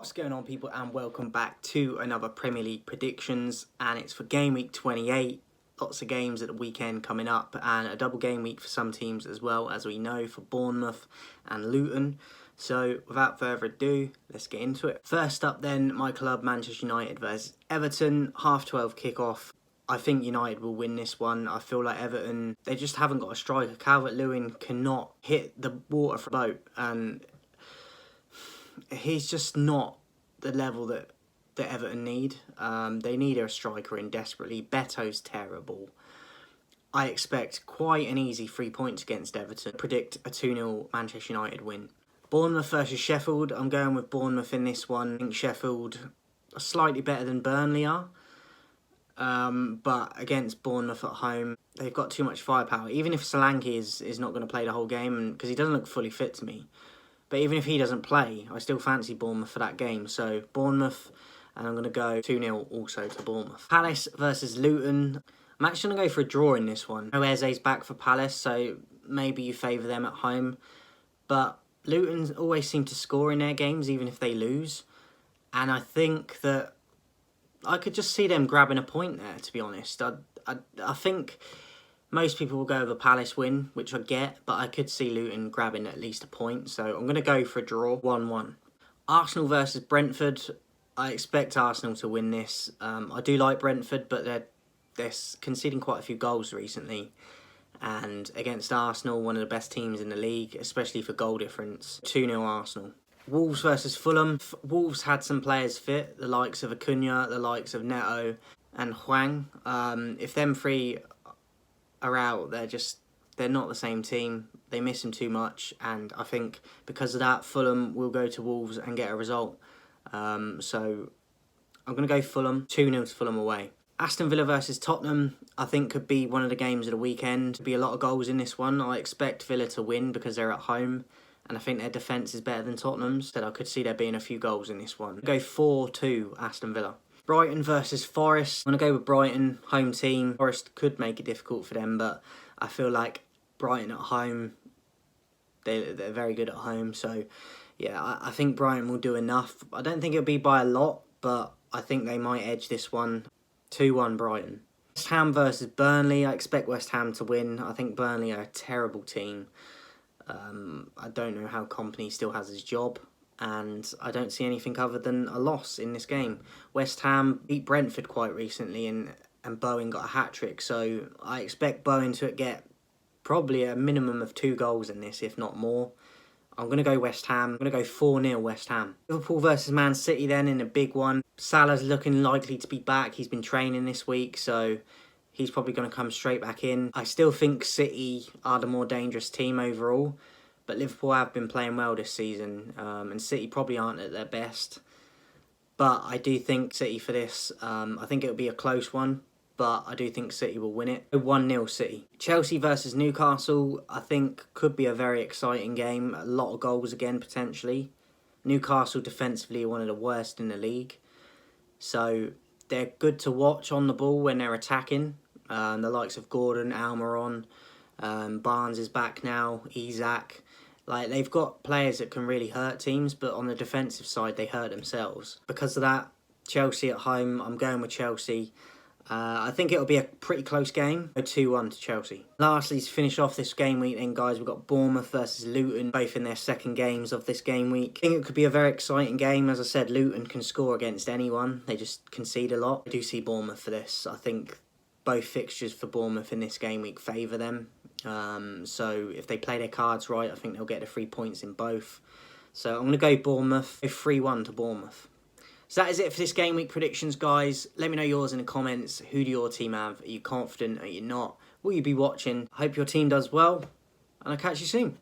What's going on, people, and welcome back to another Premier League predictions, and it's for game week 28. Lots of games at the weekend coming up, and a double game week for some teams as well, as we know, for Bournemouth and Luton. So without further ado, let's get into it. First up then, my club Manchester United versus Everton, 12:30 kickoff. I think United will win this one. I feel like Everton, they just haven't got a striker. Calvert-Lewin cannot hit the water for a boat, and he's just not the level that Everton need. They need a striker in desperately. Beto's terrible. I expect quite an easy 3 points against Everton. Predict a 2-0 Manchester United win. Bournemouth versus Sheffield. I'm going with Bournemouth in this one. I think Sheffield are slightly better than Burnley are. But against Bournemouth at home, they've got too much firepower. Even if Solanke is not going to play the whole game, because he doesn't look fully fit to me. But even if he doesn't play, I still fancy Bournemouth for that game. So Bournemouth, and I'm going to go 2-0 also to Bournemouth. Palace versus Luton. I'm actually going to go for a draw in this one. Eze's back for Palace, so maybe you favour them at home. But Luton always seem to score in their games, even if they lose. And I think that I could just see them grabbing a point there, to be honest. I think most people will go with a Palace win, which I get, but I could see Luton grabbing at least a point. So I'm going to go for a draw, 1-1. Arsenal versus Brentford. I expect Arsenal to win this. I do like Brentford, but they're conceding quite a few goals recently. And against Arsenal, one of the best teams in the league, especially for goal difference, 2-0 Arsenal. Wolves versus Fulham. Wolves had some players fit, the likes of Acuna, the likes of Neto and Hwang. If them three are out, they're not the same team. They miss him too much, and I think because of that, Fulham will go to Wolves and get a result. So I'm going to go Fulham, 2-0 to Fulham away. Aston Villa versus Tottenham, I think could be one of the games of the weekend. There'll be a lot of goals in this one. I expect Villa to win because they're at home, and I think their defence is better than Tottenham's. So I could see there being a few goals in this one. I'll go 4-2 Aston Villa. Brighton versus Forest. I'm going to go with Brighton, home team. Forest could make it difficult for them, but I feel like Brighton at home, they're very good at home. So, yeah, I think Brighton will do enough. I don't think it'll be by a lot, but I think they might edge this one. 2-1 Brighton. West Ham versus Burnley. I expect West Ham to win. I think Burnley are a terrible team. I don't know how Kompany still has his job, and I don't see anything other than a loss in this game. West Ham beat Brentford quite recently, and Bowen got a hat-trick, so I expect Bowen to get probably a minimum of 2 goals in this, if not more. I'm going to go West Ham. I'm going to go 4-0 West Ham. Liverpool versus Man City then in a big one. Salah's looking likely to be back. He's been training this week, so he's probably going to come straight back in. I still think City are the more dangerous team overall, but Liverpool have been playing well this season, and City probably aren't at their best. But I do think City for this. I think it'll be a close one, but I do think City will win it. 1-0 City. Chelsea versus Newcastle, I think could be a very exciting game. A lot of goals again, potentially. Newcastle defensively are one of the worst in the league. So they're good to watch on the ball when they're attacking. The likes of Gordon, Almiron, Barnes is back now, Isak. Like, they've got players that can really hurt teams, but on the defensive side, they hurt themselves. Because of that, Chelsea at home, I'm going with Chelsea. I think it'll be a pretty close game. 2-1 to Chelsea. Lastly, to finish off this game week then, guys, we've got Bournemouth versus Luton, both in their second games of this game week. I think it could be a very exciting game. As I said, Luton can score against anyone. They just concede a lot. I do see Bournemouth for this. I think both fixtures for Bournemouth in this game week favour them. So if they play their cards right, I think they'll get the 3 points in both. So I'm going to go Bournemouth. Go 3-1 to Bournemouth. So that is it for this game week predictions, guys. Let me know yours in the comments. Who do your team have? Are you confident? Are you not? Will you be watching? I hope your team does well, and I'll catch you soon.